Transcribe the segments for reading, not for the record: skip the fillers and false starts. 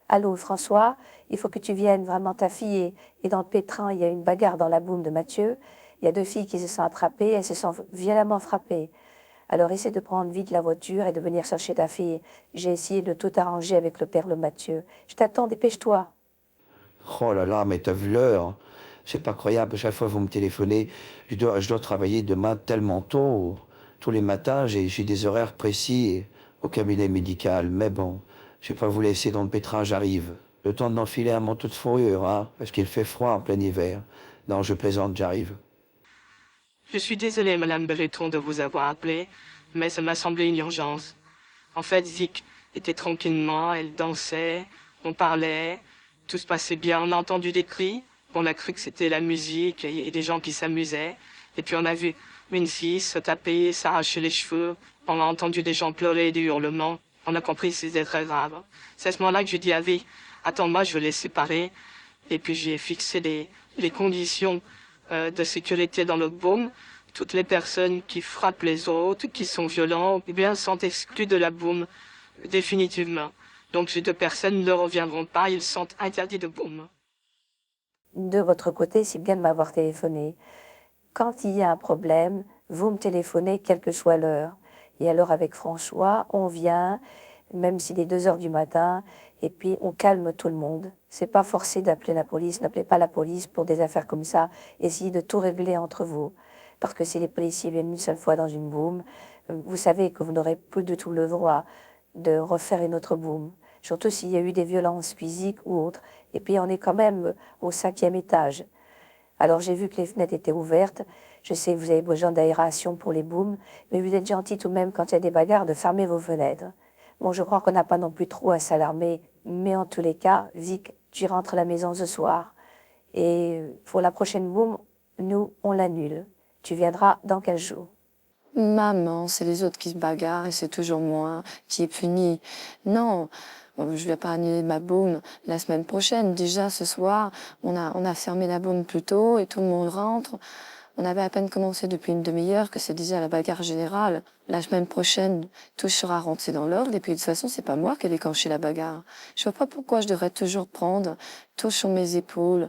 allô François, il faut que tu viennes, vraiment ta fille est dans le pétrin, il y a une bagarre dans la boum de Mathieu, il y a deux filles qui se sont attrapées, elles se sont violemment frappées. Alors essaie de prendre vite la voiture et de venir chercher ta fille. J'ai essayé de tout arranger avec le père Le Mathieu. Je t'attends, dépêche-toi. Oh là là, mais t'as vu l'heure? C'est pas croyable, chaque fois que vous me téléphonez, je dois travailler demain tellement tôt. Tous les matins, j'ai des horaires précis au cabinet médical. Mais bon, je vais pas vous laisser dans le pétrin, j'arrive. Le temps d'enfiler un manteau de fourrure, hein, parce qu'il fait froid en plein hiver. Non, je plaisante, j'arrive. Je suis désolé, Madame Breton, de vous avoir appelé, mais ça m'a semblé une urgence. En fait, Zik était tranquillement, elle dansait, on parlait, tout se passait bien. On a entendu des cris, on a cru que c'était la musique et des gens qui s'amusaient. Et puis on a vu une fille se taper, s'arracher les cheveux. On a entendu des gens pleurer, des hurlements. On a compris que c'était très grave. C'est à ce moment-là que je dis à Vic, attends, moi je veux les séparer. Et puis j'ai fixé les conditions de sécurité dans le boom. Toutes les personnes qui frappent les autres, qui sont violents, eh bien, sont exclues de la boom, définitivement. Donc ces deux personnes ne reviendront pas, ils sont interdits de boom. De votre côté, c'est bien de m'avoir téléphoné. Quand il y a un problème, vous me téléphonez, quelle que soit l'heure. Et alors avec François, on vient, même s'il est 2 heures du matin, et puis on calme tout le monde. C'est pas forcé d'appeler la police, n'appelez pas la police pour des affaires comme ça. Essayez de tout régler entre vous. Parce que si les policiers viennent une seule fois dans une boum, vous savez que vous n'aurez plus du tout le droit de refaire une autre boum. Surtout s'il y a eu des violences physiques ou autres. Et puis on est quand même au 5e étage. Alors j'ai vu que les fenêtres étaient ouvertes. Je sais que vous avez besoin d'aération pour les booms, mais vous êtes gentil tout de même quand il y a des bagarres de fermer vos fenêtres. Bon, je crois qu'on n'a pas non plus trop à s'alarmer, mais en tous les cas, Vic, tu rentres à la maison ce soir. Et pour la prochaine boom, nous, on l'annule. Tu viendras dans 15 jours. Maman, c'est les autres qui se bagarrent et c'est toujours moi qui est puni. Non, je vais pas annuler ma boum la semaine prochaine. Déjà, ce soir, on a fermé la boum plus tôt et tout le monde rentre. On avait à peine commencé depuis une demi-heure que c'est déjà la bagarre générale. La semaine prochaine, tout sera rentré dans l'ordre et puis de toute façon, c'est pas moi qui ai déclenché la bagarre. Je vois pas pourquoi je devrais toujours prendre tout sur mes épaules.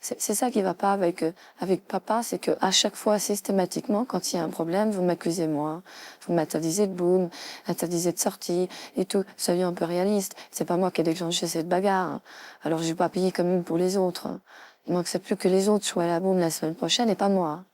C'est ça qui va pas avec papa, c'est que à chaque fois, systématiquement, quand il y a un problème, vous m'accusez moi. Vous m'interdisez de boum, interdisez de sortie et tout. Soyez un peu réaliste. C'est pas moi qui ai déclenché cette bagarre. Alors je vais pas payer comme une pour les autres. Il manque plus que les autres soient à la boum la semaine prochaine et pas moi.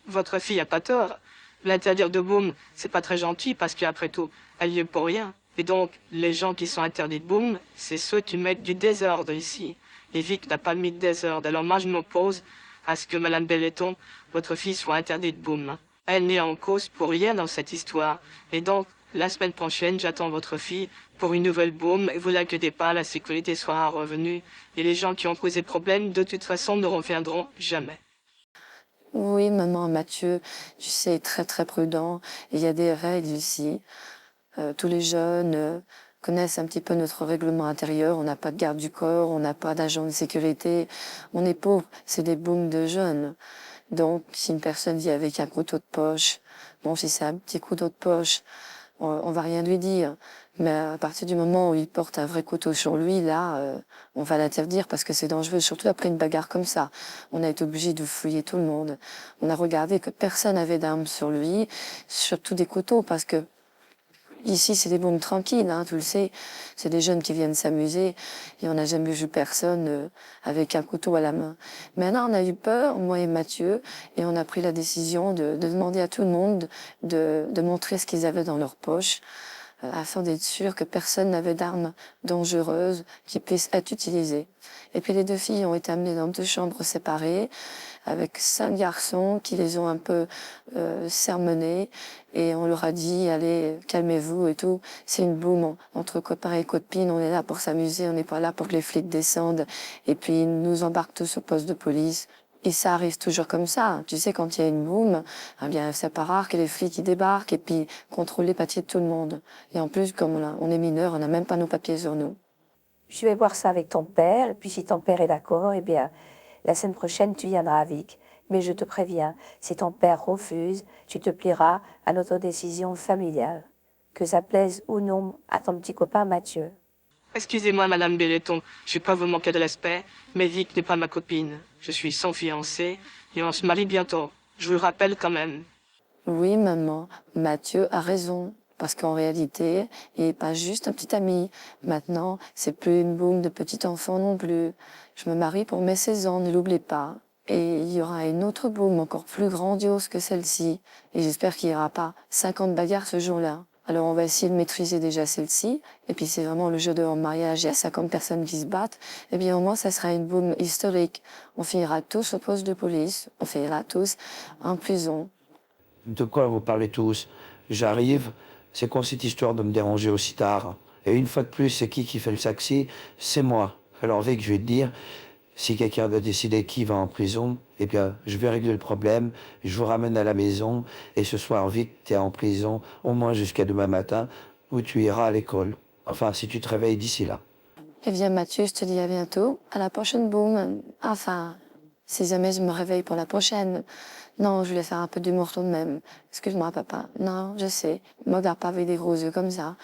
Votre fille a pas tort. L'interdire de boom, c'est pas très gentil parce qu'après tout, elle y est pour rien. Et donc, les gens qui sont interdits de boom, c'est ceux qui mettent du désordre ici. Et Vic n'a pas mis de désordre. Alors moi, je m'oppose à ce que Madame Belleton, votre fille, soit interdite de boom. Elle n'est en cause pour rien dans cette histoire. Et donc, la semaine prochaine, j'attends votre fille pour une nouvelle boom. Et vous l'inquiétez pas, la sécurité sera revenue. Et les gens qui ont posé problème, de toute façon, ne reviendront jamais. Oui, maman, Mathieu, tu sais, est très très prudent. Il y a des règles ici. Tous les jeunes connaissent un petit peu notre règlement intérieur. On n'a pas de garde du corps, on n'a pas d'agent de sécurité. On est pauvre, c'est des booms de jeunes. Donc, si une personne vit avec un couteau de poche, bon, si c'est un petit couteau de poche, on va rien lui dire. Mais à partir du moment où il porte un vrai couteau sur lui, là, on va l'interdire parce que c'est dangereux, surtout après une bagarre comme ça. On a été obligé de fouiller tout le monde. On a regardé que personne n'avait d'armes sur lui, surtout des couteaux, parce que ici, c'est des bombes tranquilles, hein, tu le sais. C'est des jeunes qui viennent s'amuser et on n'a jamais vu personne avec un couteau à la main. Maintenant, on a eu peur, moi et Mathieu, et on a pris la décision de demander à tout le monde de montrer ce qu'ils avaient dans leur poche afin d'être sûr que personne n'avait d'armes dangereuses qui puissent être utilisées. Et puis les deux filles ont été amenées dans 2 chambres séparées avec 5 garçons qui les ont un peu sermonnés et on leur a dit allez calmez-vous et tout, c'est une boum entre copains et copines, on est là pour s'amuser, on n'est pas là pour que les flics descendent et puis ils nous embarquent tous au poste de police. Et ça arrive toujours comme ça. Tu sais, quand il y a une boum, eh bien, c'est pas rare que les flics y débarquent et puis contrôlent les papiers de tout le monde. Et en plus, comme on est mineur, on n'a même pas nos papiers sur nous. Je vais voir ça avec ton père, et puis si ton père est d'accord, eh bien, la semaine prochaine, tu viendras à Vic. Mais je te préviens, si ton père refuse, tu te plieras à notre décision familiale. Que ça plaise ou non à ton petit copain Mathieu. Excusez-moi, Madame Belleton, je vais pas vous manquer de respect, mais Vic n'est pas ma copine. Je suis son fiancé et on se marie bientôt. Je vous rappelle quand même. Oui, maman, Mathieu a raison. Parce qu'en réalité, il n'est pas juste un petit ami. Maintenant, c'est plus une boum de petit enfant non plus. Je me marie pour mes 16 ans, ne l'oublie pas. Et il y aura une autre boum encore plus grandiose que celle-ci. Et j'espère qu'il n'y aura pas 50 bagarres ce jour-là. Alors on va essayer de maîtriser déjà celle-ci. Et puis c'est vraiment le jeu de mariage, il y a 50 personnes qui se battent. Eh bien au moins ça sera une boum historique. On finira tous au poste de police, on finira tous en prison. De quoi vous parlez tous? J'arrive, c'est quoi cette histoire de me déranger aussi tard? Et une fois de plus, c'est qui fait le taxi? C'est moi. Alors Vic, je vais te dire, si quelqu'un doit décider qui va en prison, eh bien, je vais régler le problème, je vous ramène à la maison, et ce soir, Vic, t'es en prison, au moins jusqu'à demain matin, où tu iras à l'école. Enfin, si tu te réveilles d'ici là. Eh bien Mathieu, je te dis à bientôt, à la prochaine boum. Enfin, si jamais je me réveille pour la prochaine. Non, je voulais faire un peu d'humour tout de même. Excuse-moi papa. Non, je sais, me regarde pas avec des gros yeux comme ça.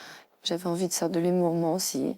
J'avais envie de faire de l'humour moi aussi.